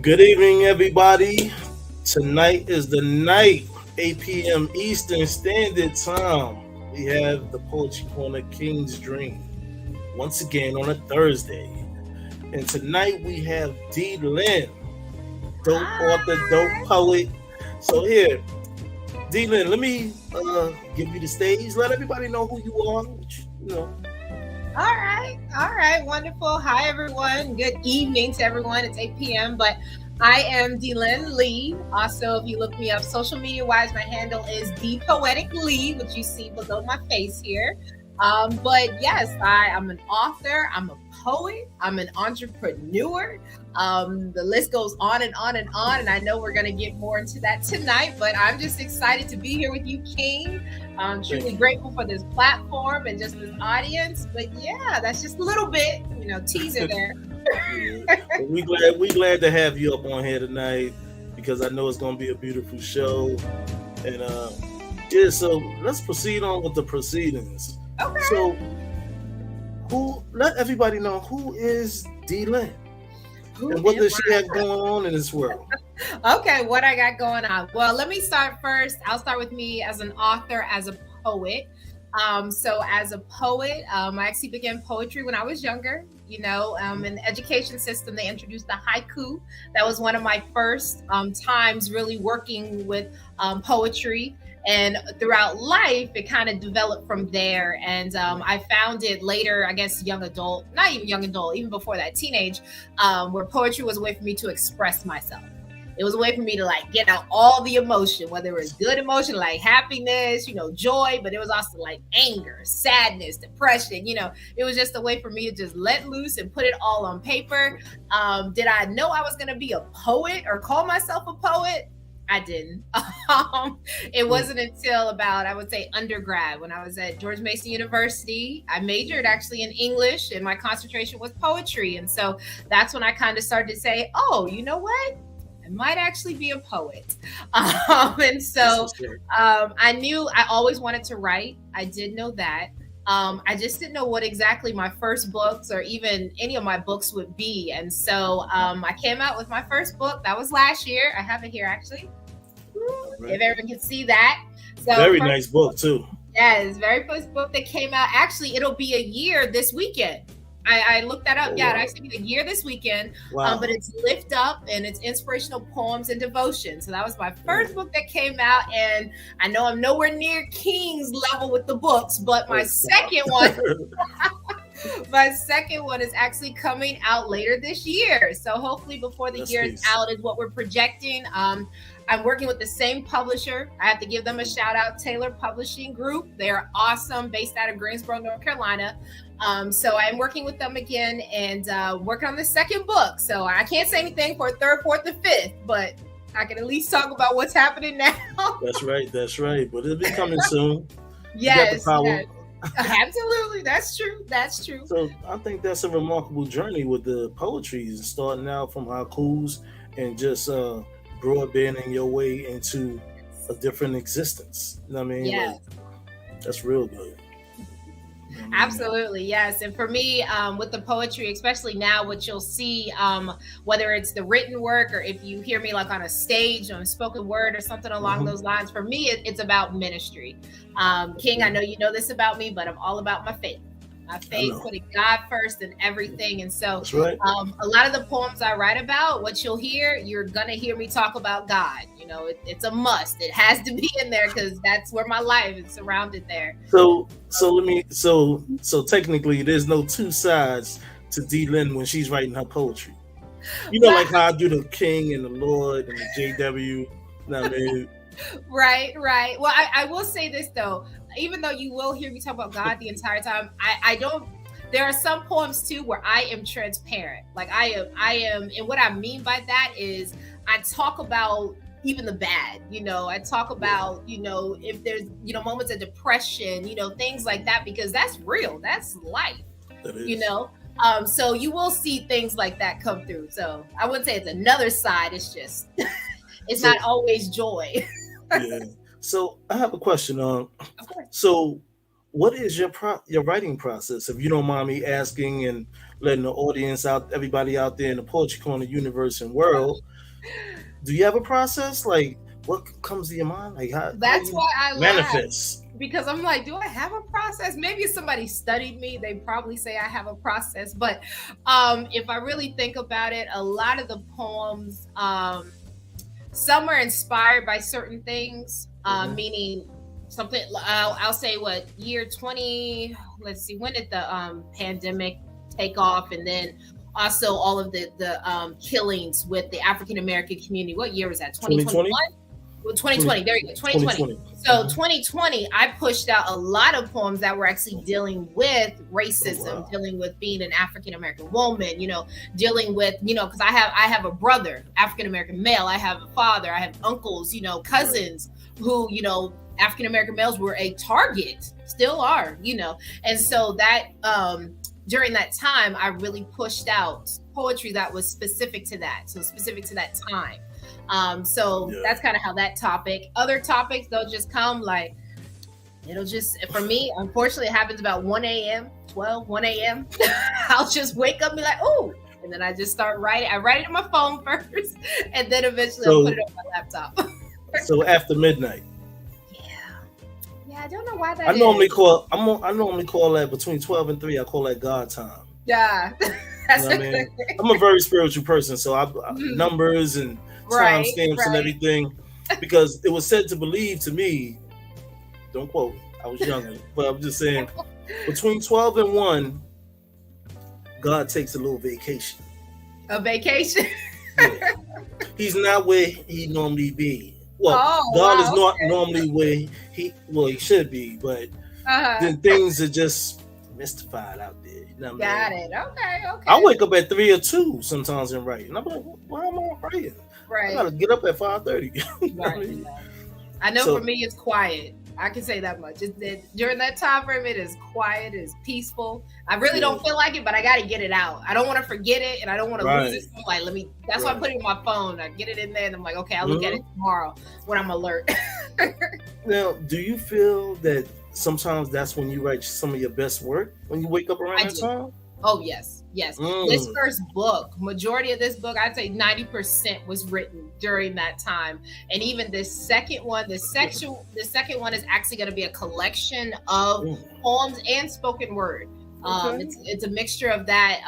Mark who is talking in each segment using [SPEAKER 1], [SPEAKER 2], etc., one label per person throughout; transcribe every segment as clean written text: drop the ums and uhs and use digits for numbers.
[SPEAKER 1] Good evening, everybody. Tonight is the night, 8 p.m. Eastern Standard Time. We have the Poetry Corner King's Dream once again on a Thursday. And tonight we have Deelynn, dope author, dope
[SPEAKER 2] Hi.
[SPEAKER 1] poet. So here, Deelynn, let me give you the stage. Let everybody know who you are.
[SPEAKER 2] All right, wonderful. Hi, everyone. Good evening to everyone. It's 8 p.m., but I am Deelynn Leigh. Also, if you look me up social media wise, my handle is The Poetic Leigh, which you see below my face here. But yes, I'm an author, I'm a poet, I'm an entrepreneur. The list goes on and on and on, and I know we're going to get more into that tonight, but I'm just excited to be here with you, King. I'm truly grateful for this platform and just this audience. But yeah, that's just a little bit, teaser there.
[SPEAKER 1] We glad to have you up on here tonight because I know it's going to be a beautiful show. And yeah, so let's proceed on with the proceedings.
[SPEAKER 2] Okay.
[SPEAKER 1] So, let everybody know who is Deelynn and what does she have going on in this world?
[SPEAKER 2] Okay, what I got going on. Well, let me start first. I'll start with me as an author, as a poet. So as a poet, I actually began poetry when I was younger. In the education system, they introduced the haiku. That was one of my first times really working with poetry. And throughout life, it kind of developed from there. And I found it later, I guess, young adult, not even young adult, even before that, teenage, where poetry was a way for me to express myself. It was a way for me to get out all the emotion, whether it was good emotion like happiness, joy, but it was also like anger, sadness, depression. It was just a way for me to just let loose and put it all on paper. Did I know I was going to be a poet or call myself a poet? I didn't. It wasn't until about, I would say, undergrad when I was at George Mason University. I majored actually in English and my concentration was poetry. And so that's when I kind of started to say, oh, you know what? I might actually be a poet. And so I knew I always wanted to write. I did know that. I just didn't know what exactly my first books or even any of my books would be. And so I came out with my first book. That was last year. I have it here, actually. Right. If everyone can see that.
[SPEAKER 1] So very nice book, too.
[SPEAKER 2] Yes, very first book that came out. Actually, it'll be a year this weekend. I looked that up. Oh, yeah, wow. It actually be a year this weekend. Wow. But it's Lift Up and it's inspirational poems and devotion. So that was my first book that came out. And I know I'm nowhere near King's level with the books, but my second one, is actually coming out later this year. So hopefully before the year is out is what we're projecting. I'm working with the same publisher. I have to give them a shout out, Taylor Publishing Group. They are awesome, based out of Greensboro, North Carolina. So I'm working with them again and working on the second book. So I can't say anything for third, fourth, and fifth, but I can at least talk about what's happening now.
[SPEAKER 1] That's right. But it'll be coming soon.
[SPEAKER 2] Yes. Absolutely. That's true.
[SPEAKER 1] So I think that's a remarkable journey with the poetry, starting out from haikus and just broadbanding your way into a different existence. You know what I mean?
[SPEAKER 2] Yes.
[SPEAKER 1] That's real good.
[SPEAKER 2] Absolutely, yes. And for me, with the poetry, especially now, what you'll see, whether it's the written work or if you hear me like on a stage, on a spoken word or something along those lines, for me, it's about ministry. King, I know you know this about me, but I'm all about my faith. My faith, putting God first in everything. And so a lot of the poems I write about, what you'll hear, you're going to hear me talk about God. It's a must. It has to be in there because that's where my life is surrounded there.
[SPEAKER 1] So technically there's no two sides to Deelynn when she's writing her poetry. Like how I do the King and the Lord and the JW. You know what I mean?
[SPEAKER 2] Right. Well, I will say this though, even though you will hear me talk about God the entire time, I don't. There are some poems too where I am transparent. Like I am, and what I mean by that is I talk about even the bad. I talk about if there's moments of depression, things like that, because that's real. That's life. So you will see things like that come through. So I wouldn't say it's another side. It's just it's not always joy.
[SPEAKER 1] Yeah. So I have a question. So what is your writing process, if you don't mind me asking and letting the audience out, everybody out there in the Poetry Corner universe and world, Do you have a process? Like, what comes to your mind? Like, how
[SPEAKER 2] That's
[SPEAKER 1] you
[SPEAKER 2] why I laugh,
[SPEAKER 1] manifest?
[SPEAKER 2] because I'm like, do I have a process? Maybe if somebody studied me, they probably say I have a process. But if I really think about it, a lot of the poems, some are inspired by certain things, meaning something. I'll say what year 20. Let's see, when did the pandemic take off, and then also all of the killings with the African American community. What year was that? 2021.
[SPEAKER 1] 2020?
[SPEAKER 2] Well, 2020. There you go. 2020.
[SPEAKER 1] 2020.
[SPEAKER 2] So 2020, I pushed out a lot of poems that were actually dealing with racism,
[SPEAKER 1] Oh, wow.
[SPEAKER 2] dealing with being an African American woman, dealing with, because I have a brother, African American male, I have a father, I have uncles, cousins who, African American males were a target, still are, and so that during that time, I really pushed out poetry that was specific to that, so specific to that time. That's kind of how that topic. Other topics, they'll just come like, it'll just, for me, unfortunately, it happens about 1 a.m., 1 a.m. I'll just wake up and be like, oh, and then I just start writing. I write it on my phone first, and then eventually I'll put it on my laptop.
[SPEAKER 1] So after midnight.
[SPEAKER 2] Yeah, I don't know why that
[SPEAKER 1] I normally call that between 12 and 3. I call that God time.
[SPEAKER 2] Yeah.
[SPEAKER 1] That's what I mean? I'm a very spiritual person, so I numbers and time stamps and everything, because it was said to believe to me, don't quote, I was younger, but I'm just saying, between 12 and 1, God takes a little vacation.
[SPEAKER 2] A vacation?
[SPEAKER 1] Yeah. He's not where he normally be. Well, God is not normally where he should be, but then things are just mystified out there. You know what I mean?
[SPEAKER 2] Got it. Okay.
[SPEAKER 1] I wake up at 3 or 2 sometimes and write, and I'm like, why am I writing?
[SPEAKER 2] Right.
[SPEAKER 1] I gotta get up at 5:30.
[SPEAKER 2] Right. I know for me it's quiet. I can say that much. During that time frame, it is quiet, it is peaceful. I really don't feel like it, but I got to get it out. I don't want to forget it, and I don't want to lose it. So like, that's why I put it in my phone. I get it in there, and I'm like, okay, I'll look at it tomorrow when I'm alert.
[SPEAKER 1] Now, do you feel that sometimes that's when you write some of your best work, when you wake up around that time?
[SPEAKER 2] Oh, yes. This first book, majority of this book, I'd say 90% was written during that time. And even this second one, the second one is actually going to be a collection of poems and spoken word. It's a mixture of that.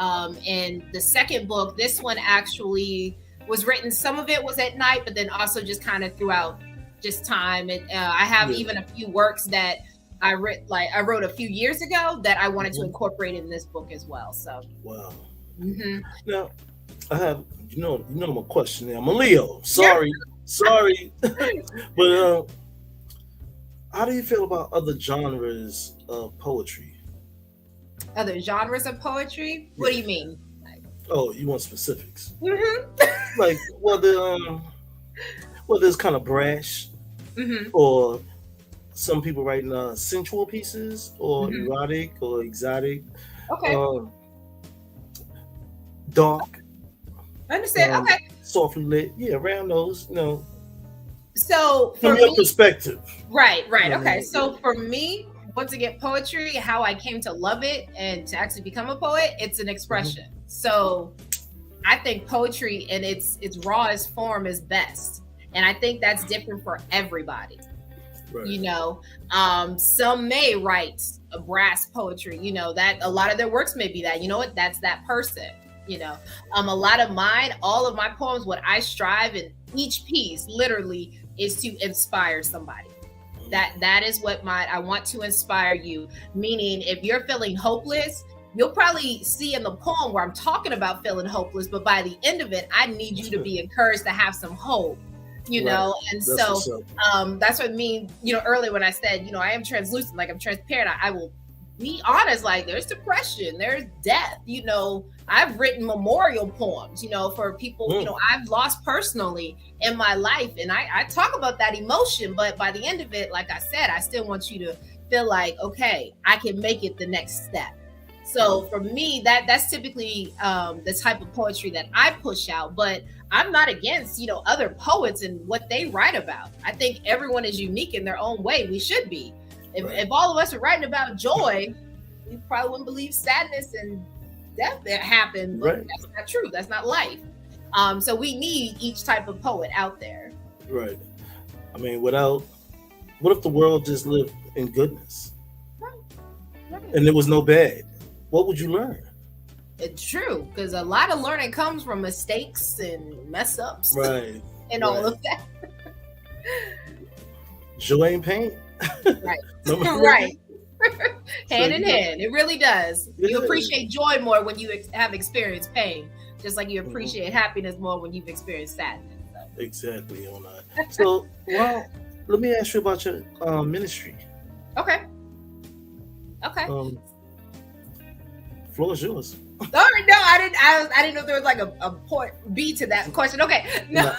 [SPEAKER 2] And the second book, this one actually was written, some of it was at night, but then also just kind of throughout just time. And I have even a few works that I wrote a few years ago that I wanted to incorporate in this book as well. So
[SPEAKER 1] wow. Now I have I'm a question. I'm a Leo. Sorry, but how do you feel about other genres of poetry?
[SPEAKER 2] Other genres of poetry? What do you mean?
[SPEAKER 1] Oh, you want specifics? Like whether it's kind of brash, or some people writing sensual pieces, or erotic or exotic.
[SPEAKER 2] Okay.
[SPEAKER 1] Dark.
[SPEAKER 2] I understand. Okay.
[SPEAKER 1] Softly lit. Yeah, around those,
[SPEAKER 2] So
[SPEAKER 1] from your perspective.
[SPEAKER 2] Right. Okay. So for me, once again, poetry, how I came to love it and to actually become a poet, it's an expression. So I think poetry in its rawest form is best. And I think that's different for everybody. Right. Some may write a brass poetry, that a lot of their works may be that, that's that person, a lot of mine, all of my poems, what I strive in each piece literally is to inspire somebody. That is what I want to inspire you. Meaning if you're feeling hopeless, you'll probably see in the poem where I'm talking about feeling hopeless, but by the end of it, I need you to be encouraged to have some hope. And that's what I mean, earlier when I said, I am translucent, like I'm transparent, I will be honest, like there's depression, there's death, I've written memorial poems, for people, I've lost personally in my life. And I talk about that emotion, but by the end of it, like I said, I still want you to feel like, okay, I can make it the next step. So for me, that's typically the type of poetry that I push out, but I'm not against, other poets and what they write about. I think everyone is unique in their own way. We should be. If all of us are writing about joy, we probably wouldn't believe sadness and death that happened. But that's not true. That's not life. So we need each type of poet out there.
[SPEAKER 1] Right. I mean, what if the world just lived in goodness
[SPEAKER 2] Right.
[SPEAKER 1] and there was no bad? What would you learn?
[SPEAKER 2] It's true, because a lot of learning comes from mistakes and mess ups,
[SPEAKER 1] Right.
[SPEAKER 2] and all of that.
[SPEAKER 1] Joy and pain.
[SPEAKER 2] Right. Right. Hand in hand. It really does. You appreciate joy more when you have experienced pain, just like you appreciate happiness more when you've experienced sadness. So.
[SPEAKER 1] Exactly. So, well, let me ask you about your ministry.
[SPEAKER 2] Okay.
[SPEAKER 1] Floor is yours.
[SPEAKER 2] All right, no, I didn't know if there was like a point B to that question. Okay, no.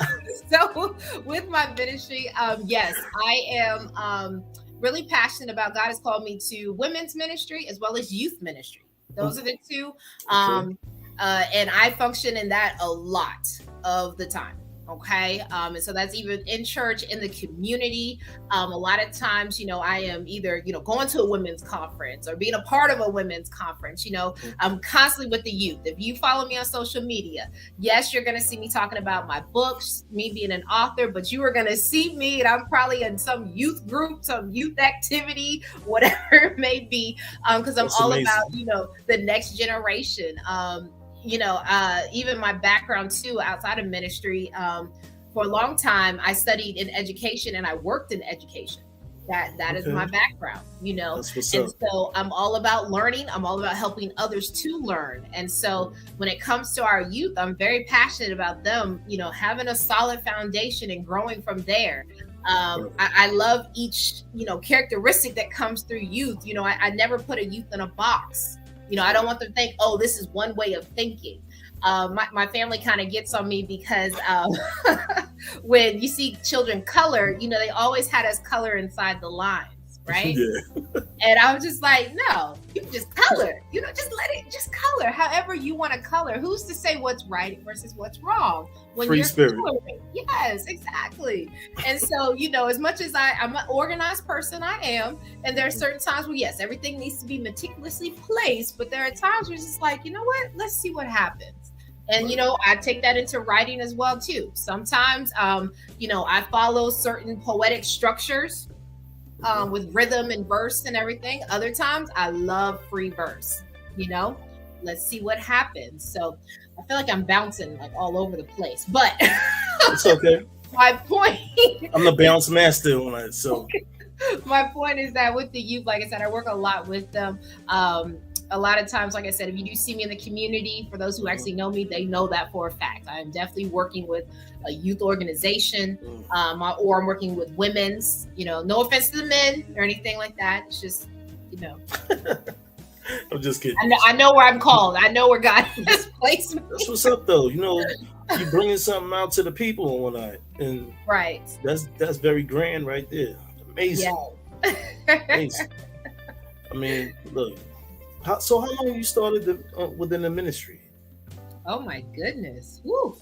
[SPEAKER 2] So with my ministry, yes, I am really passionate about. God has called me to women's ministry as well as youth ministry. Those are the two, and I function in that a lot of the time. Okay. And so that's even in church, in the community. A lot of times, I am either, going to a women's conference or being a part of a women's conference. I'm constantly with the youth. If you follow me on social media, yes, you're going to see me talking about my books, me being an author, but you are going to see me, and I'm probably in some youth group, some youth activity, whatever it may be, because I'm all about, the next generation. Even my background too, outside of ministry, for a long time, I studied in education and I worked in education. That is my background, and so I'm all about learning. I'm all about helping others to learn. And so when it comes to our youth, I'm very passionate about them, having a solid foundation and growing from there. I love each, characteristic that comes through youth. I never put a youth in a box. I don't want them to think, oh, this is one way of thinking. My family kind of gets on me because when you see children color, they always had us color inside the lines, right?
[SPEAKER 1] Yeah.
[SPEAKER 2] And I was just like, no, you just color. Just let it, just color however you want to color. Who's to say what's right versus what's wrong when
[SPEAKER 1] Free
[SPEAKER 2] you're
[SPEAKER 1] spirit.
[SPEAKER 2] coloring? Yes, exactly. And so, as much as I'm an organized person, I am, and there are certain times where, yes, everything needs to be meticulously placed, but there are times where it's just like, what? Let's see what happens. And, I take that into writing as well, too. Sometimes, I follow certain poetic structures with rhythm and verse and everything. Other times I love free verse, let's see what happens. So I feel like I'm bouncing like all over the place, but
[SPEAKER 1] it's okay.
[SPEAKER 2] My point,
[SPEAKER 1] I'm the bounce master on it. So
[SPEAKER 2] my point is that with the youth, like I said, I work a lot with them. A lot of times, like I said, if you do see me in the community, for those who actually know me, they know that for a fact. I am definitely working with a youth organization, or I'm working with women's, no offense to the men or anything like that. It's just,
[SPEAKER 1] I'm just kidding.
[SPEAKER 2] I know where I'm called. I know where God has placed me.
[SPEAKER 1] That's what's up, though. You bringing something out to the people and whatnot. And
[SPEAKER 2] right.
[SPEAKER 1] That's very grand right there. Amazing. Yeah. Amazing. I mean, look. So how long you started within the ministry?
[SPEAKER 2] Oh my goodness. Woo.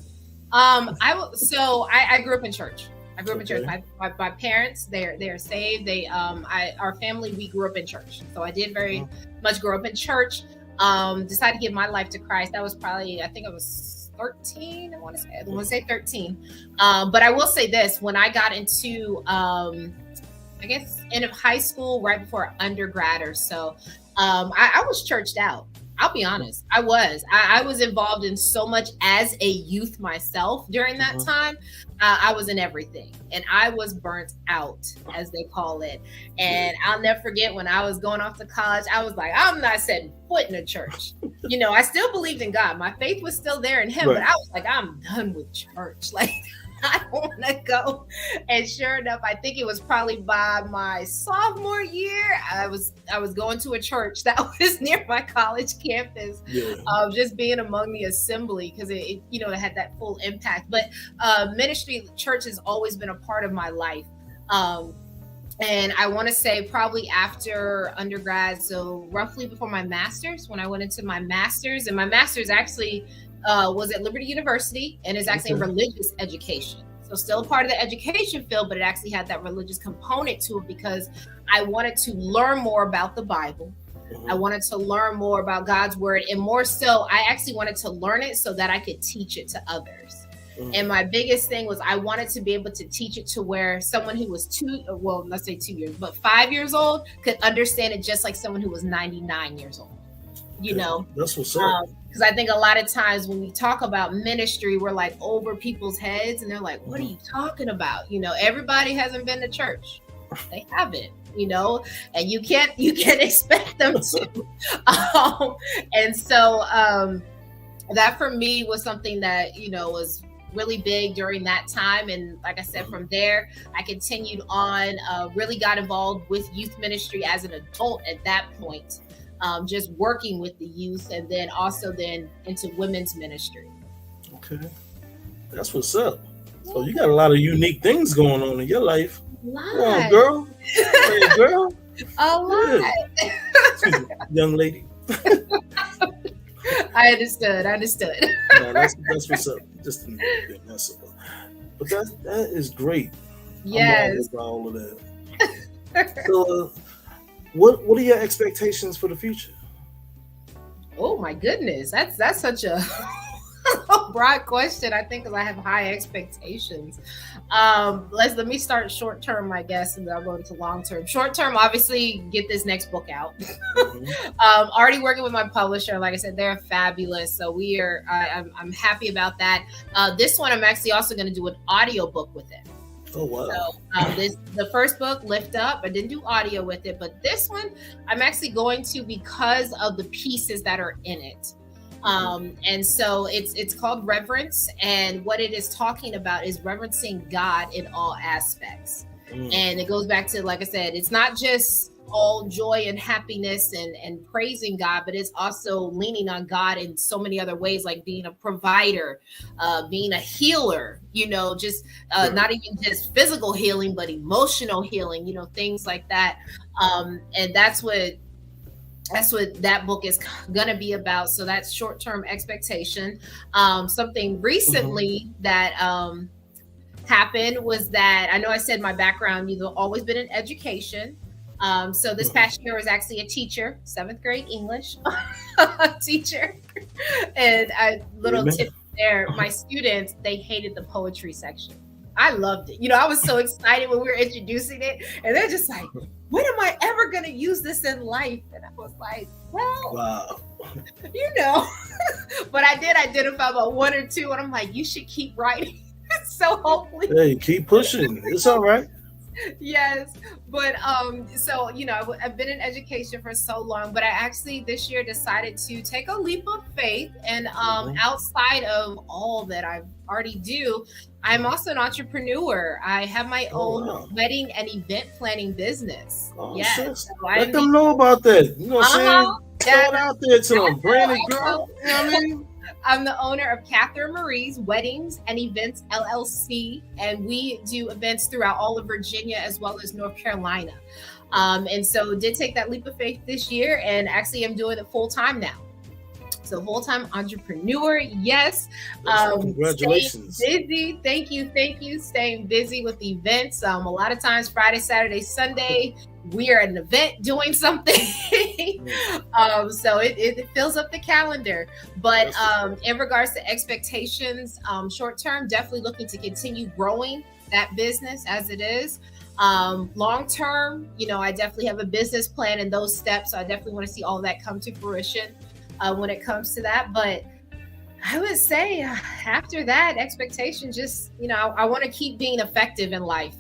[SPEAKER 2] I grew up in church. I grew up in church. My parents, they're saved. Our family, we grew up in church. So I did very much grow up in church. Decided to give my life to Christ. That was probably, I think I was 13. I want to say 13. But I will say this: when I got into, I guess, end of high school, right before undergrad or so. I was churched out. I'll be honest. I was involved in so much as a youth myself during that time. I was in everything, and I was burnt out, as they call it. And I'll never forget when I was going off to college, I was like, I'm not setting foot in a church. I still believed in God. My faith was still there in him, but I was like, I'm done with church. Like, I don't want to go. And sure enough, I think it was probably by my sophomore year, I was going to a church that was near my college campus, just being among the assembly, because it had that full impact. But ministry, church has always been a part of my life. And I want to say probably after undergrad, so roughly before my master's, when I went into my master's, and my master's actually was at Liberty University, and is actually in religious education. So still a part of the education field, but it actually had that religious component to it, because I wanted to learn more about the Bible. I wanted to learn more about God's word, and more so, I actually wanted to learn it so that I could teach it to others. And my biggest thing was I wanted to be able to teach it to where someone who was let's say 2 years, but 5 years old could understand it just like someone who was 99 years old. You know,
[SPEAKER 1] that's what's up.
[SPEAKER 2] Because I think a lot of times when we talk about ministry, we're like over people's heads and they're like, what are you talking about? You know, everybody hasn't been to church. They haven't, you know, and you can't expect them to. And so that for me was something that, you know, was really big during that time. And like I said, from there, I continued on, really got involved with youth ministry as an adult at that point. Just working with the youth, and then also then into women's ministry.
[SPEAKER 1] Okay, that's what's up. So you got a lot of unique things going on in your life.
[SPEAKER 2] Come
[SPEAKER 1] on, girl. Hey, girl.
[SPEAKER 2] A lot.
[SPEAKER 1] Young lady.
[SPEAKER 2] I understood.
[SPEAKER 1] No, that's what's up. Just a bit mess up. But that is great.
[SPEAKER 2] Yes.
[SPEAKER 1] I'm all of that. So, what are your expectations for the future?
[SPEAKER 2] Oh my goodness, that's such a broad question. I think because I have high expectations. Let me start short term, I guess, and then I'll go into long term. Short term, obviously, get this next book out. Already working with my publisher. Like I said, they're fabulous. So we are. I'm happy about that. This one, I'm actually also going to do an audio book with it.
[SPEAKER 1] Oh wow!
[SPEAKER 2] So the first book, Lift Up, I didn't do audio with it, but this one I'm actually going to because of the pieces that are in it. And so it's called Reverence, and what it is talking about is reverencing God in all aspects. And it goes back to, like I said, it's not just all joy and happiness and praising God, but it's also leaning on God in so many other ways, like being a provider, being a healer, you know, just not even just physical healing, but emotional healing, you know, things like that. And that's what that book is going to be about. So that's short-term expectation. Something recently that happened was that I know I said my background, you've always been in education. So this past year I was actually a teacher, 7th grade English teacher. And tip there, my students, they hated the poetry section. I loved it. You know, I was so excited when we were introducing it, and they're just like, when am I ever going to use this in life? And I was like, well, wow. You know, but I did identify about one or two, and I'm like, you should keep writing. So hopefully.
[SPEAKER 1] Hey, keep pushing. It's all right.
[SPEAKER 2] Yes, but so you know, I've been in education for so long, but I actually this year decided to take a leap of faith, and outside of all that I already do, I'm also an entrepreneur. I have my own wedding and event planning business.
[SPEAKER 1] Yes, so let them know about that. You know what I'm saying? Throw it out there to them, branded girl. You know what I mean?
[SPEAKER 2] I'm the owner of Catherine Marie's Weddings and Events LLC, and we do events throughout all of Virginia as well as North Carolina. And so did take that leap of faith this year, and actually I'm doing it full time now. So full-time entrepreneur, yes.
[SPEAKER 1] Congratulations.
[SPEAKER 2] Busy. Thank you. Staying busy with events. A lot of times Friday, Saturday, Sunday, we are at an event doing something. So it fills up the calendar. But in regards to expectations, short term, definitely looking to continue growing that business as it is. Long term, you know, I definitely have a business plan and those steps. So I definitely want to see all of that come to fruition when it comes to that. But I would say after that, expectation, just, you know, I want to keep being effective in life.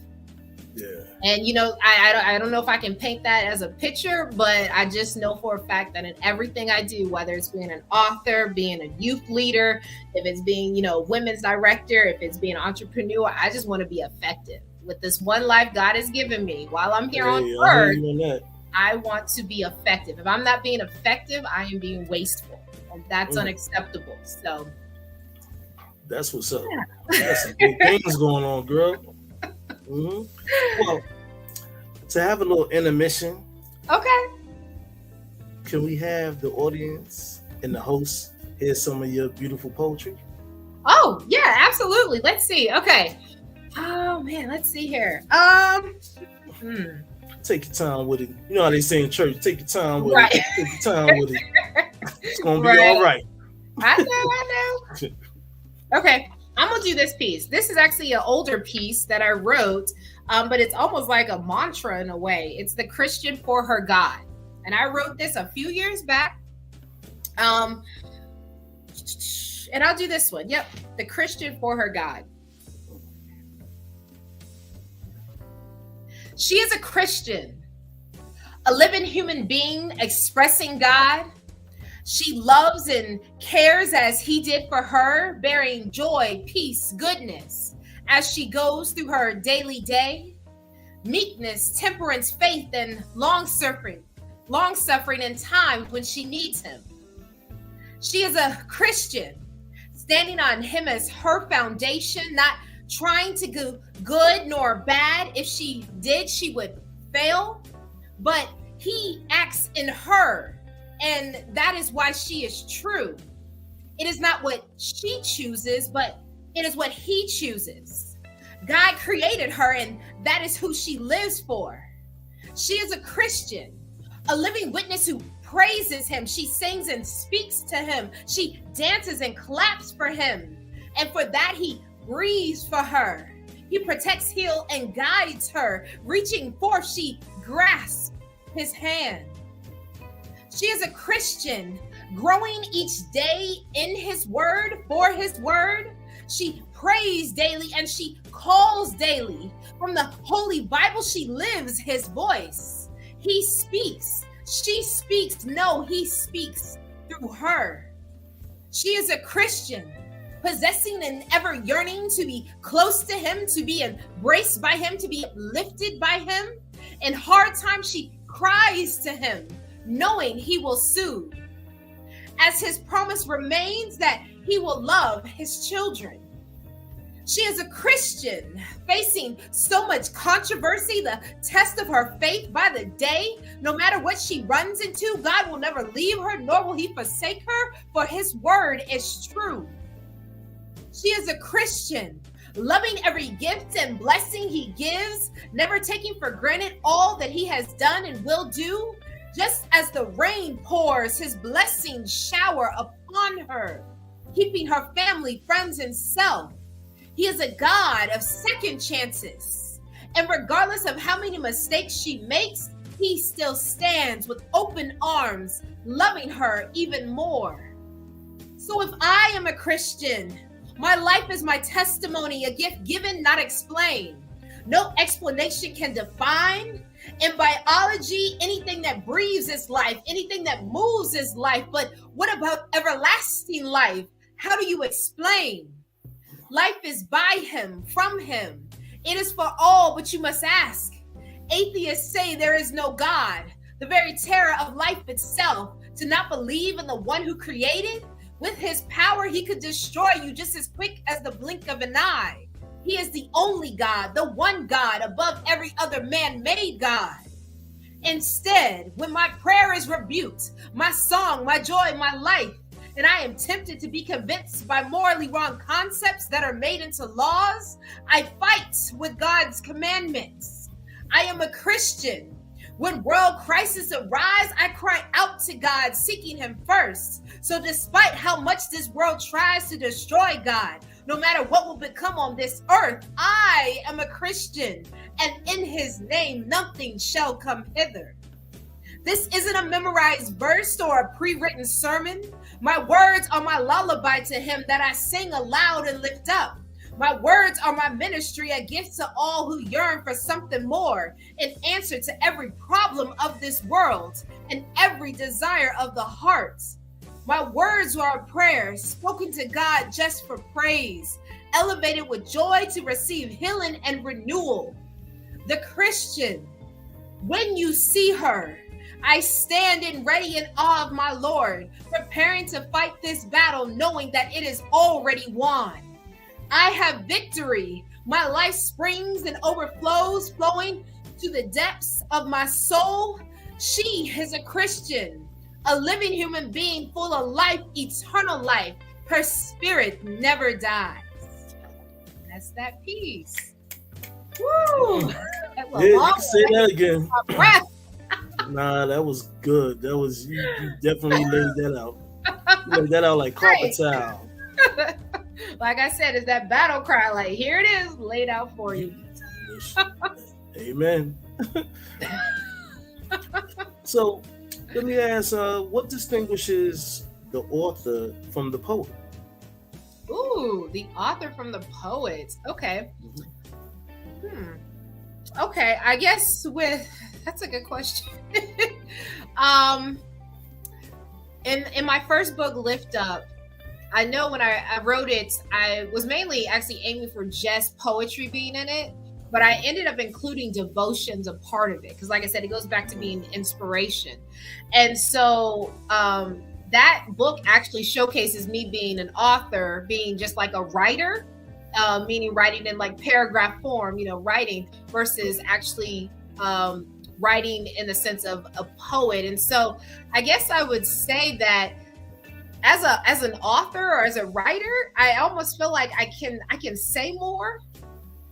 [SPEAKER 1] Yeah.
[SPEAKER 2] And, you know, I don't know if I can paint that as a picture, but I just know for a fact that in everything I do, whether it's being an author, being a youth leader, if it's being, you know, women's director, if it's being an entrepreneur, I just want to be effective with this one life God has given me while I'm here on earth. I want to be effective. If I'm not being effective, I am being wasteful, and that's unacceptable. So
[SPEAKER 1] that's what's up. That's some big things going on, girl. Well, to have a little intermission,
[SPEAKER 2] okay,
[SPEAKER 1] can we have the audience and the host hear some of your beautiful poetry?
[SPEAKER 2] Oh yeah, absolutely. Let's see. Okay. Oh man, let's see here.
[SPEAKER 1] Take your time with it. You know how they say in church, take your time with it. Take your time with it. It's gonna be all right.
[SPEAKER 2] I know. Okay. I'm gonna do this piece. This is actually an older piece that I wrote, but it's almost like a mantra in a way. It's the Christian for her God, and I wrote this a few years back. And I'll do this one. Yep, the Christian for her God. She is a Christian, a living human being expressing God. She loves and cares as he did for her, bearing joy, peace, goodness as she goes through her daily day. Meekness, temperance, faith, and long suffering in times when she needs him. She is a Christian, standing on him as her foundation, not trying to do good nor bad. If she did, she would fail. But he acts in her, and that is why she is true. It is not what she chooses, but it is what he chooses. God created her, and that is who she lives for. She is a Christian, a living witness who praises him. She sings and speaks to him. She dances and claps for him. And for that, he breathes for her. He protects, heals, and guides her. Reaching forth, she grasps his hand. She is a Christian, growing each day in his word, for his word. She prays daily and she calls daily. From the Holy Bible, she lives his voice. He speaks. She speaks. No, he speaks through her. She is a Christian, possessing and ever yearning to be close to him, to be embraced by him, to be lifted by him. In hard times, she cries to him, knowing he will soothe, as his promise remains that he will love his children. She is a Christian, facing so much controversy, the test of her faith by the day. No matter what she runs into, God will never leave her, nor will he forsake her, for his word is true. She is a Christian, loving every gift and blessing he gives, never taking for granted all that he has done and will do. Just as the rain pours his blessings shower upon her, keeping her family, friends, and self. He is a God of second chances. And regardless of how many mistakes she makes, he still stands with open arms, loving her even more. So if I am a Christian, my life is my testimony, a gift given, not explained. No explanation can define. In biology, anything that breathes is life, anything that moves is life. But what about everlasting life? How do you explain? Life is by him, from him. It is for all, but you must ask. Atheists say there is no God, the very terror of life itself, to not believe in the one who created. With his power, he could destroy you just as quick as the blink of an eye. He is the only God, the one God above every other man-made God. Instead, when my prayer is rebuked, my song, my joy, my life, and I am tempted to be convinced by morally wrong concepts that are made into laws, I fight with God's commandments. I am a Christian. When world crises arise, I cry out to God, seeking him first. So despite how much this world tries to destroy God, no matter what will become on this earth, I am a Christian, and in his name nothing shall come hither. This isn't a memorized verse or a pre-written sermon. My words are my lullaby to him that I sing aloud and lift up. My words are my ministry, a gift to all who yearn for something more, an answer to every problem of this world and every desire of the heart. My words are a prayer spoken to God just for praise, elevated with joy to receive healing and renewal. The Christian, when you see her, I stand in ready in awe of my Lord, preparing to fight this battle, knowing that it is already won. I have victory. My life springs and overflows, flowing to the depths of my soul. She is a Christian, a living human being full of life, eternal life. Her spirit never dies. That's that piece. Woo!
[SPEAKER 1] Yeah, you can say that again. Nah, that was good. That was you definitely laid that out. You laid that out like carpet tile.
[SPEAKER 2] Like I said, it's that battle cry. Like, here it is, laid out for you.
[SPEAKER 1] Amen. So, let me ask, what distinguishes the author from the poet?
[SPEAKER 2] Ooh, the author from the poet. Okay. Okay, I guess that's a good question. In my first book, Lift Up, I know when I wrote it, I was mainly actually aiming for just poetry being in it, but I ended up including devotions a part of it because, like I said, it goes back to being inspiration. And so that book actually showcases me being an author, being just like a writer, meaning writing in like paragraph form, writing versus actually writing in the sense of a poet. And so I guess I would say that as an author or as a writer, I almost feel like I can say more,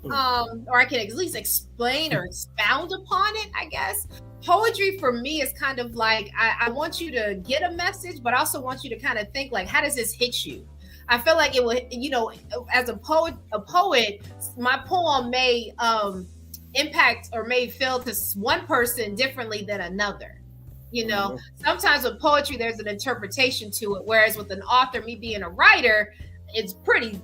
[SPEAKER 2] or I can at least explain or expound upon it, I guess. Poetry for me is kind of like, I want you to get a message, but I also want you to kind of think like, how does this hit you? I feel like it would, as a poet, my poem may impact or may feel to one person differently than another. Sometimes with poetry, there's an interpretation to it. Whereas with an author, me being a writer, it's pretty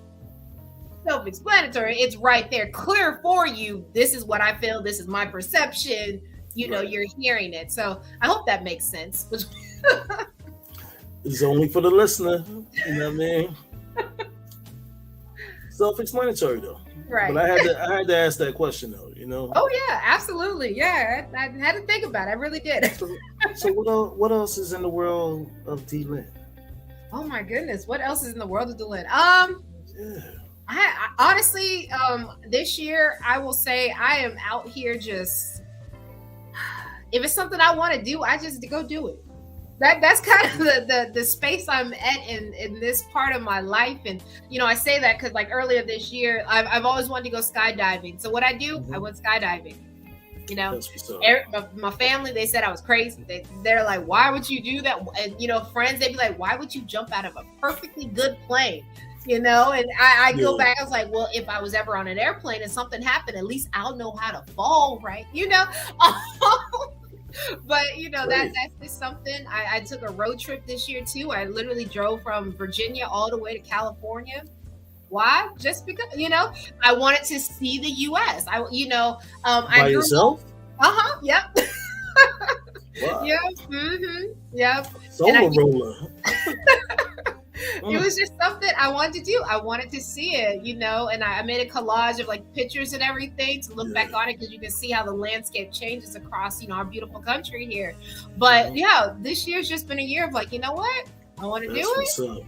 [SPEAKER 2] self-explanatory. It's right there, clear for you. This is what I feel. This is my perception. You're hearing it. So I hope that makes sense.
[SPEAKER 1] It's only for the listener. You know what I mean? Self-explanatory though.
[SPEAKER 2] Right.
[SPEAKER 1] But I had to ask that question though,
[SPEAKER 2] Oh yeah, absolutely. Yeah, I had to think about it. I really did.
[SPEAKER 1] So what else is in the world of Deelynn?
[SPEAKER 2] Oh my goodness, what else is in the world of Deelynn?
[SPEAKER 1] Yeah.
[SPEAKER 2] I honestly, this year I will say I am out here just, if it's something I want to do, I just go do it. That's kind of the space I'm at in this part of my life. And, I say that because like earlier this year, I've always wanted to go skydiving. So what I do, I went skydiving. My family, they said I was crazy. They're like, why would you do that? And, friends, they'd be like, why would you jump out of a perfectly good plane? And I go back, I was like, well, if I was ever on an airplane and something happened, at least I'll know how to fall, right? But that's just something. I took a road trip this year too. I literally drove from Virginia all the way to California. Why? Just because I wanted to see the U.S.
[SPEAKER 1] By yourself?
[SPEAKER 2] Yep.
[SPEAKER 1] Wow.
[SPEAKER 2] Yep. Mm-hmm. Yep.
[SPEAKER 1] Solo roller.
[SPEAKER 2] It was just something I wanted to do. I wanted to see it, and I made a collage of like pictures and everything to look back on it because you can see how the landscape changes across, our beautiful country here. But this year's just been a year of like, you know what? I want to do it.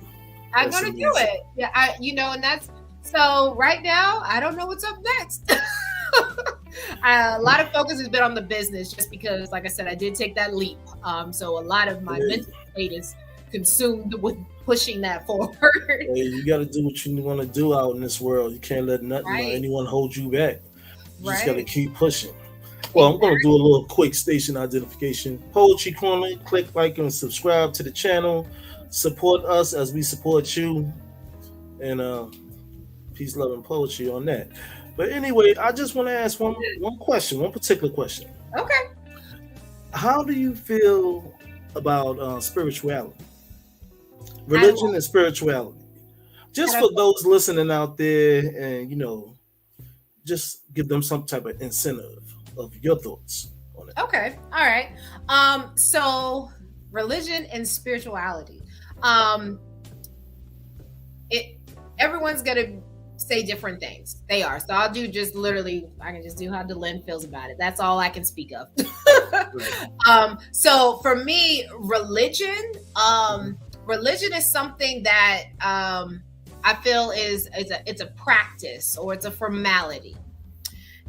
[SPEAKER 2] I'm going to do it. Yeah. And that's, so right now, I don't know what's up next. A lot of focus has been on the business just because, like I said, I did take that leap. So a lot of my mental state is consumed with pushing that forward.
[SPEAKER 1] Hey, you got to do what you want to do out in this world. You can't let nothing or anyone hold you back. You just got to keep pushing. Well, I'm going to do a little quick station identification. Poetry Corner, click like and subscribe to the channel. Support us as we support you. And peace, love, and poetry on that. But anyway, I just want to ask one particular question.
[SPEAKER 2] Okay.
[SPEAKER 1] How do you feel about spirituality? Religion and spirituality. Just for those listening out there and, just give them some type of incentive of your thoughts on it.
[SPEAKER 2] Okay. All right. So religion and spirituality. Everyone's going to say different things. They are. So I'll do just literally, I can just do how Deelynn feels about it. That's all I can speak of. So for me, religion is something that I feel it's a practice or it's a formality.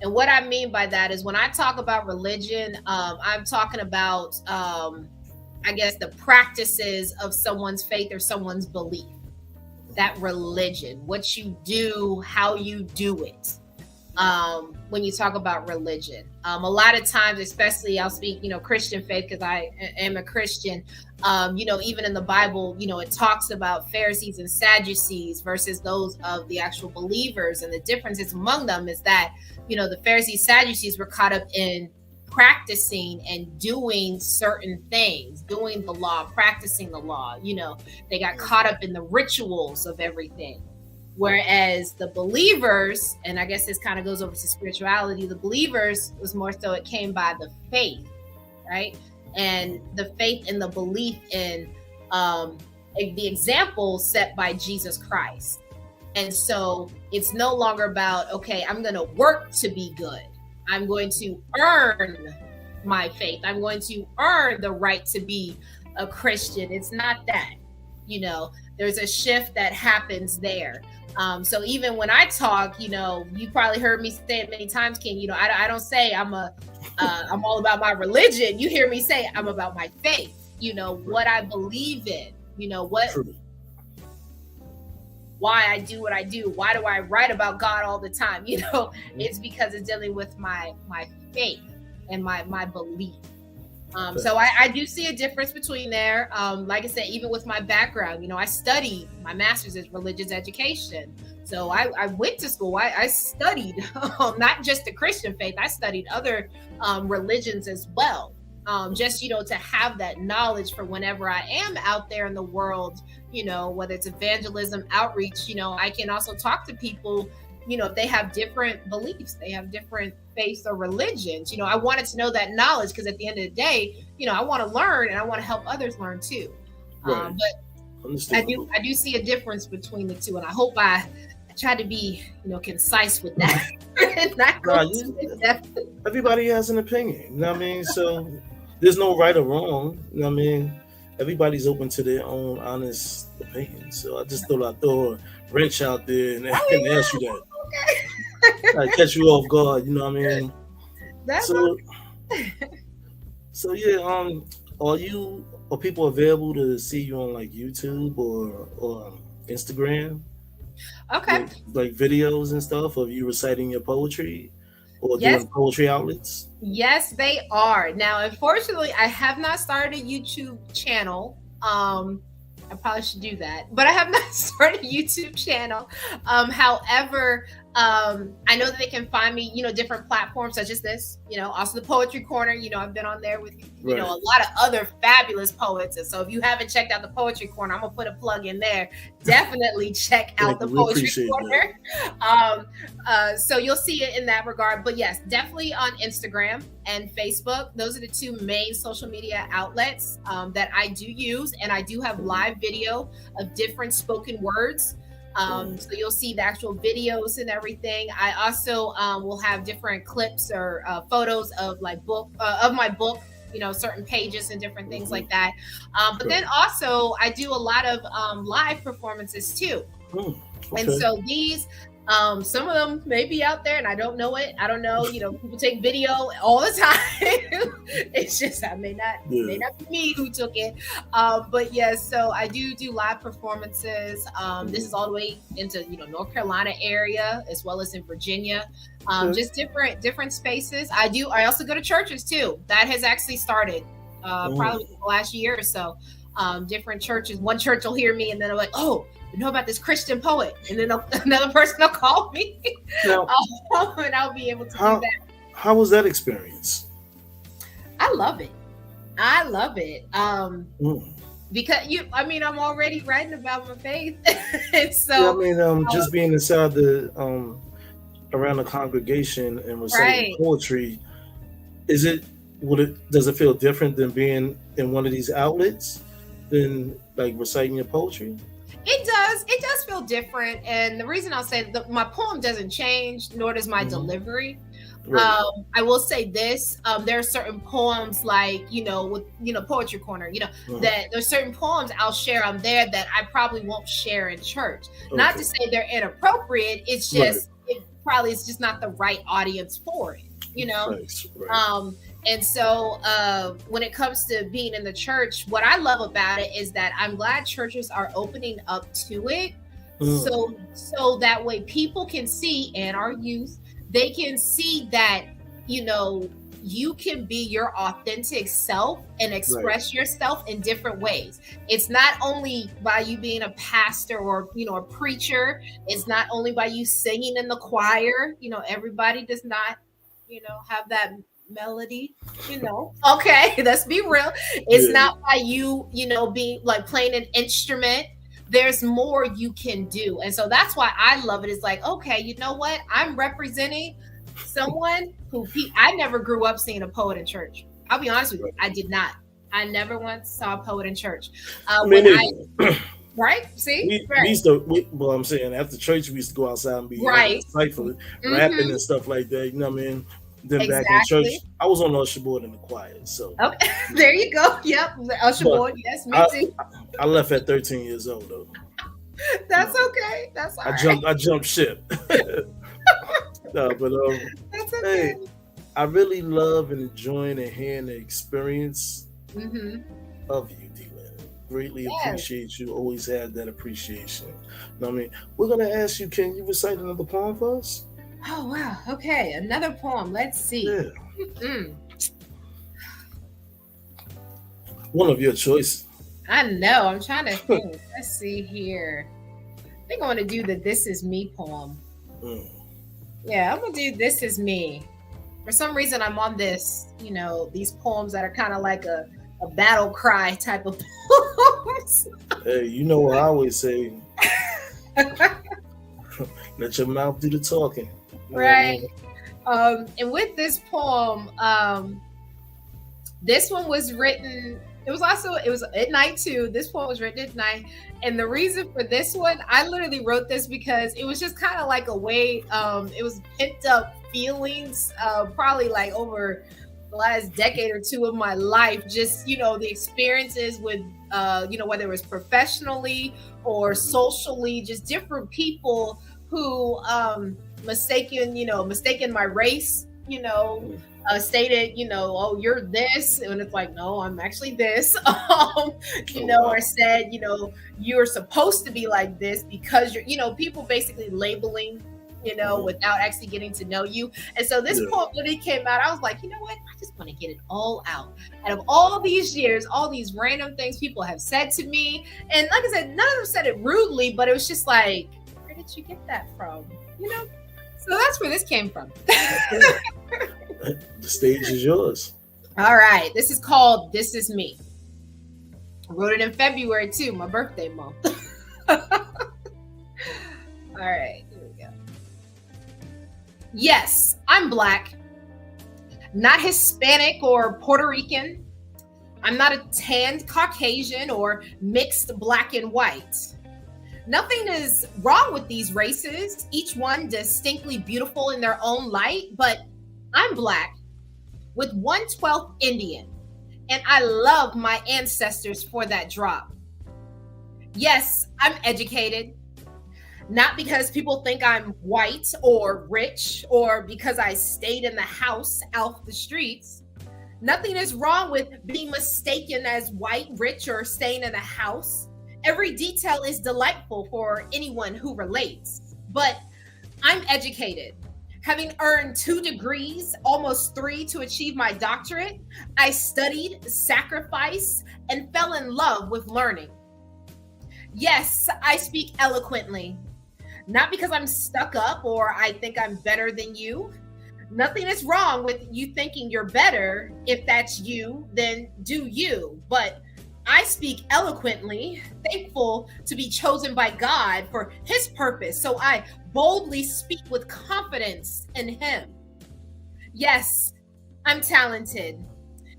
[SPEAKER 2] And what I mean by that is when I talk about religion, I'm talking about, I guess, the practices of someone's faith or someone's belief. That religion, what you do, how you do it. when you talk about religion. A lot of times, especially I'll speak, Christian faith, because I am a Christian. Even in the Bible, it talks about Pharisees and Sadducees versus those of the actual believers. And the differences among them is that, the Pharisees, Sadducees were caught up in practicing and doing certain things, doing the law, practicing the law. They got caught up in the rituals of everything. Whereas the believers, and I guess this kind of goes over to spirituality, the believers was more so it came by the faith, right? And the faith and the belief in the example set by Jesus Christ. And so it's no longer about, okay, I'm going to work to be good. I'm going to earn my faith. I'm going to earn the right to be a Christian. It's not that, there's a shift that happens there. So even when I talk, you probably heard me say it many times, King, I don't say I'm all about my religion. You hear me say I'm about my faith, what I believe in, why I do what I do. Why do I write about God all the time? It's because it's dealing with my faith and my belief. So I do see a difference between there. Like I said, even with my background, I studied, my master's is religious education. So I went to school, I studied not just the Christian faith, I studied other religions as well. Just, to have that knowledge for whenever I am out there in the world, whether it's evangelism, outreach, I can also talk to people, if they have different beliefs, they have different faiths or religions, I wanted to know that knowledge because at the end of the day, I want to learn and I want to help others learn too.
[SPEAKER 1] Right.
[SPEAKER 2] But I do see a difference between the two, and I hope I try to be, concise with that.
[SPEAKER 1] Everybody has an opinion, what I mean? So there's no right or wrong, what I mean? Everybody's open to their own honest opinion. So I just thought I'd throw a wrench out there and ask you that. Okay. I catch you off guard, what I mean? So yeah, are people available to see you on like YouTube or Instagram?
[SPEAKER 2] Okay.
[SPEAKER 1] Like videos and stuff of you reciting your poetry or doing poetry outlets?
[SPEAKER 2] Yes, they are. Now, unfortunately, I have not started a YouTube channel. I probably should do that, but I have not started a YouTube channel. However, I know that they can find me, different platforms such as this, also the Poetry Corner. I've been on there with, a lot of other fabulous poets. And so if you haven't checked out the Poetry Corner, I'm gonna put a plug in there. Definitely check out the Poetry Corner. So you'll see it in that regard. But yes, definitely on Instagram and Facebook. Those are the two main social media outlets that I do use. And I do have live video of different spoken words. So you'll see the actual videos and everything. I also will have different clips or photos of my book, certain pages and different things like that. But then also I do a lot of live performances too. And so these, some of them may be out there and I don't know it. I don't know, people take video all the time. It's just, I may not be me who took it. But yes, so I do live performances. This is all the way into, North Carolina area, as well as in Virginia. Just different spaces. I also go to churches too. That has actually started probably the last year or so. Different churches. One church will hear me and then they're like, oh, you know about this Christian poet, and then another person will call me, and I'll be able to do that.
[SPEAKER 1] How was that experience?
[SPEAKER 2] I love it. Because I'm already writing about my faith, and so
[SPEAKER 1] just being inside the around the congregation and reciting poetry, does it feel different than being in one of these outlets than like reciting your poetry?
[SPEAKER 2] It does feel different, and the reason I'll say that my poem doesn't change, nor does my delivery. Right. I will say this: there are certain poems, like with Poetry Corner, that there's certain poems I'll share on there that I probably won't share in church. Okay. Not to say they're inappropriate; it's just it probably is just not the right audience for it. Right. And so when it comes to being in the church, what I love about it is that I'm glad churches are opening up to it. So that way people can see, and our youth, they can see that, you can be your authentic self and express yourself in different ways. It's not only by you being a pastor or, a preacher. It's not only by you singing in the choir. Everybody does not, have that melody, Okay, let's be real. It's not by you, being like playing an instrument. There's more you can do. And so that's why I love it. It's like, okay, you know what? I'm representing someone who I never grew up seeing a poet in church. I'll be honest with you. I did not. I never once saw a poet in church. Right? See?
[SPEAKER 1] We used to, well, I'm saying after church, we used to go outside and be insightful, rapping and stuff like that. You know what I mean? Then back in church, I was on the usher board in the choir. So
[SPEAKER 2] okay, there you go. Yep, the usher board. Yes, me too.
[SPEAKER 1] I left at 13 years old though.
[SPEAKER 2] That's okay. That's all right.
[SPEAKER 1] I jumped ship. No, but
[SPEAKER 2] that's okay.
[SPEAKER 1] Hey, I really love and enjoying and hearing the experience of you, Deelynn. Greatly appreciate you. Always had that appreciation. You know what I mean? We're gonna ask you, can you recite another poem for us?
[SPEAKER 2] Oh wow. Okay, another poem. Let's see.
[SPEAKER 1] Yeah. One of your choices.
[SPEAKER 2] I know. I'm trying to think. Let's see here. I think I want to do the "This Is Me" poem. Yeah, I'm gonna do "This Is Me." For some reason, I'm on this, these poems that are kind of like a battle cry type of poems.
[SPEAKER 1] Hey, you know what I always say? Let your mouth do the talking.
[SPEAKER 2] Right. And with this poem, this one was written. It was at night too. This poem was written at night. And the reason for this one, I literally wrote this because it was just kind of like a way, it was pent up feelings, probably like over the last decade or two of my life. Just, the experiences with, whether it was professionally or socially, just different people who mistaken my race, stated, oh, you're this, and it's like, no, I'm actually this, or said, you're supposed to be like this because you're, people basically labeling, without actually getting to know you. And so this poem literally came out. I was like, you know what? I just want to get it all out. Out of all these years, all these random things people have said to me. And like I said, none of them said it rudely, but it was just like, where did you get that from? So that's where this came from.
[SPEAKER 1] The stage is yours.
[SPEAKER 2] All right. This is called "This Is Me." I wrote it in February too, my birthday month. All right. Here we go. Yes, I'm Black, not Hispanic or Puerto Rican. I'm not a tanned Caucasian or mixed Black and white. Nothing is wrong with these races, each one distinctly beautiful in their own light, but I'm Black with 1/12 Indian, and I love my ancestors for that drop. Yes, I'm educated, not because people think I'm white or rich or because I stayed in the house off the streets. Nothing is wrong with being mistaken as white, rich, or staying in the house. Every detail is delightful for anyone who relates, but I'm educated. Having earned 2 degrees, almost 3 to achieve my doctorate, I studied, sacrificed, and fell in love with learning. Yes, I speak eloquently, not because I'm stuck up or I think I'm better than you. Nothing is wrong with you thinking you're better. If that's you, then do you. But I speak eloquently, thankful to be chosen by God for his purpose. So I boldly speak with confidence in him. Yes, I'm talented,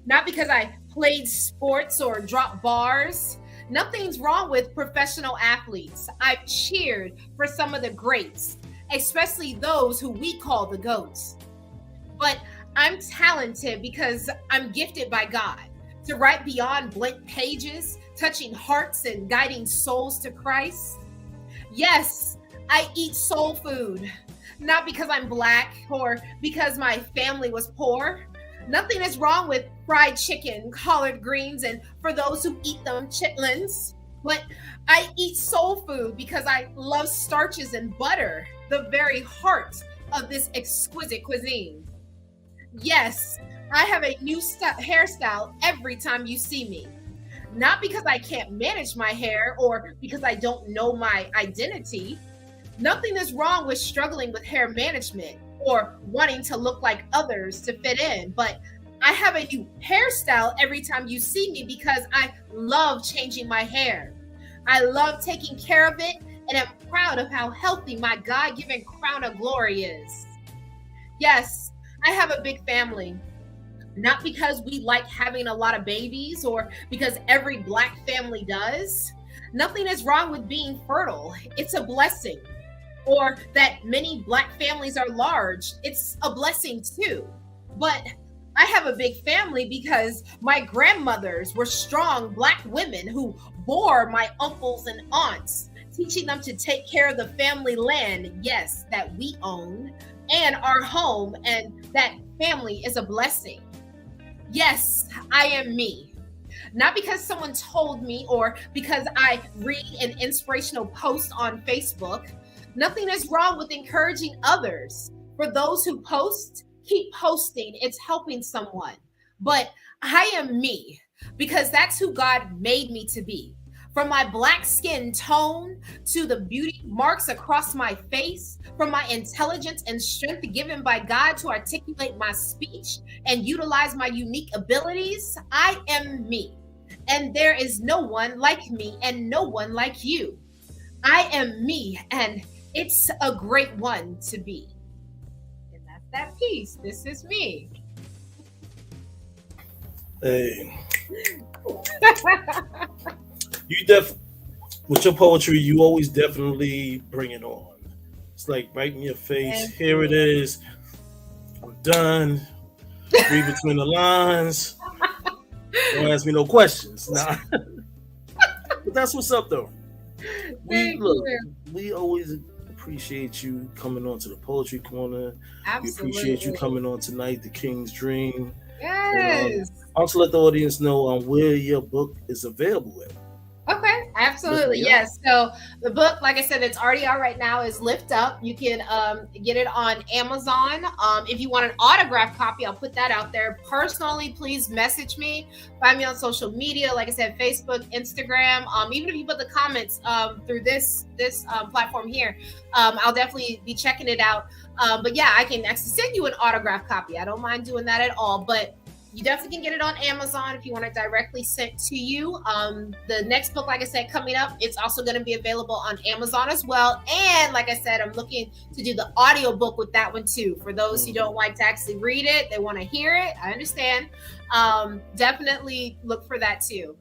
[SPEAKER 2] not because I played sports or dropped bars. Nothing's wrong with professional athletes. I've cheered for some of the greats, especially those who we call the GOATs. But I'm talented because I'm gifted by God to write beyond blank pages, touching hearts and guiding souls to Christ. Yes, I eat soul food, not because I'm Black or because my family was poor. Nothing is wrong with fried chicken, collard greens, and for those who eat them, chitlins. But I eat soul food because I love starches and butter, the very heart of this exquisite cuisine. Yes, I have a new hairstyle every time you see me. Not because I can't manage my hair or because I don't know my identity. Nothing is wrong with struggling with hair management or wanting to look like others to fit in, but I have a new hairstyle every time you see me because I love changing my hair. I love taking care of it, and I'm proud of how healthy my God-given crown of glory is. Yes, I have a big family. Not because we like having a lot of babies or because every Black family does. Nothing is wrong with being fertile. It's a blessing. Or that many Black families are large. It's a blessing too. But I have a big family because my grandmothers were strong Black women who bore my uncles and aunts, teaching them to take care of the family land, yes, that we own, and our home, and that family is a blessing. Yes, I am me. Not because someone told me or because I read an inspirational post on Facebook. Nothing is wrong with encouraging others. For those who post, keep posting. It's helping someone. But I am me because that's who God made me to be. From my Black skin tone to the beauty marks across my face, from my intelligence and strength given by God to articulate my speech and utilize my unique abilities, I am me. And there is no one like me and no one like you. I am me, and it's a great one to be. And that's that piece. This is me.
[SPEAKER 1] Hey. With your poetry, you always definitely bring it on. It's like right in your face. Here it is. I'm done. Read between the lines. Don't ask me no questions. Nah. But that's what's up, though. We always appreciate you coming on to the Poetry Corner.
[SPEAKER 2] Absolutely.
[SPEAKER 1] We appreciate you coming on tonight, The King's Dream.
[SPEAKER 2] Yes.
[SPEAKER 1] Also let the audience know where your book is available at.
[SPEAKER 2] Okay, absolutely. Yes. So the book, like I said, it's already out right now, is Lift Up. You can get it on Amazon. If you want an autographed copy, I'll put that out there. Personally, please message me. Find me on social media. Like I said, Facebook, Instagram. Even if you put the comments through this platform here, I'll definitely be checking it out. But yeah, I can actually send you an autographed copy. I don't mind doing that at all. But you definitely can get it on Amazon if you want it directly sent to you. The next book, like I said, coming up, it's also going to be available on Amazon as well. And like I said, I'm looking to do the audio book with that one too. For those who don't like to actually read it, they want to hear it. I understand. Definitely look for that too.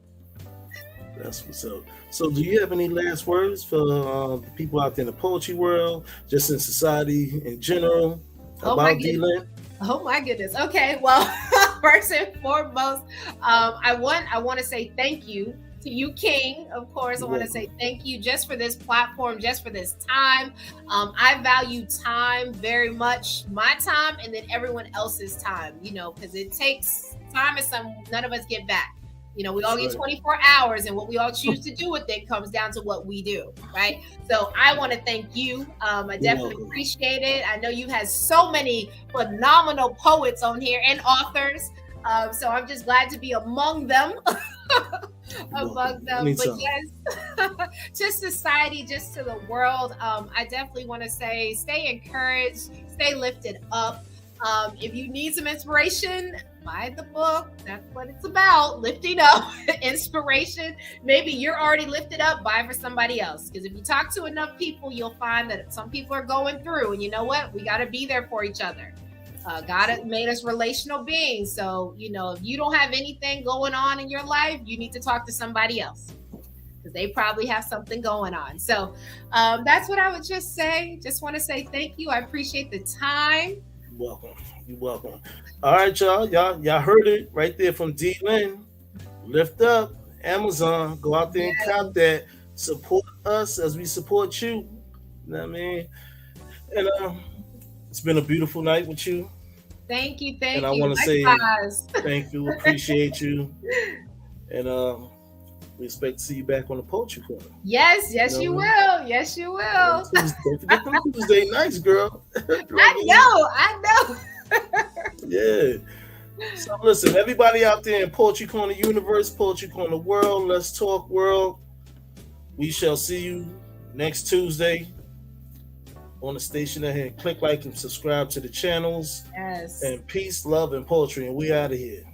[SPEAKER 1] That's what's up. So do you have any last words for the people out there in the poetry world, just in society in general, about Deelynn?
[SPEAKER 2] Oh my goodness. Okay. Well, first and foremost, I want to say thank you to you, King. Of course, I want to say thank you just for this platform, just for this time. I value time very much, my time, and then everyone else's time, because it takes time is none of us get back. We all get 24 hours, and what we all choose to do with it comes down to what we do, right? So I want to thank you. I definitely appreciate it. I know you have so many phenomenal poets on here and authors. So I'm just glad to be among them. But yes, just society, just to the world. I definitely want to say, stay encouraged, stay lifted up. If you need some inspiration, buy the book. That's what it's about, lifting up, inspiration. Maybe you're already lifted up, buy for somebody else. Because if you talk to enough people, you'll find that some people are going through, and you know what? We got to be there for each other. God made us relational beings. So, if you don't have anything going on in your life, you need to talk to somebody else, because they probably have something going on. So that's what I would just say. Just want to say thank you. I appreciate the time.
[SPEAKER 1] You're welcome. All right, y'all heard it right there from Deelynn. Lift Up, Amazon. Go out there and cop that. Support us as we support you. You know what I mean? And it's been a beautiful night with you.
[SPEAKER 2] Thank you.
[SPEAKER 1] And I want to say thank you, appreciate you. And We expect to see you back on the Poetry Corner.
[SPEAKER 2] Yes, you will. Yes, you will.
[SPEAKER 1] Don't forget them Tuesday nights, girl.
[SPEAKER 2] I know.
[SPEAKER 1] Yeah. So listen, everybody out there in Poetry Corner Universe, Poetry Corner World, Let's Talk World. We shall see you next Tuesday on the station ahead. Click like and subscribe to the channels.
[SPEAKER 2] Yes.
[SPEAKER 1] And peace, love, and poetry. And we out of here.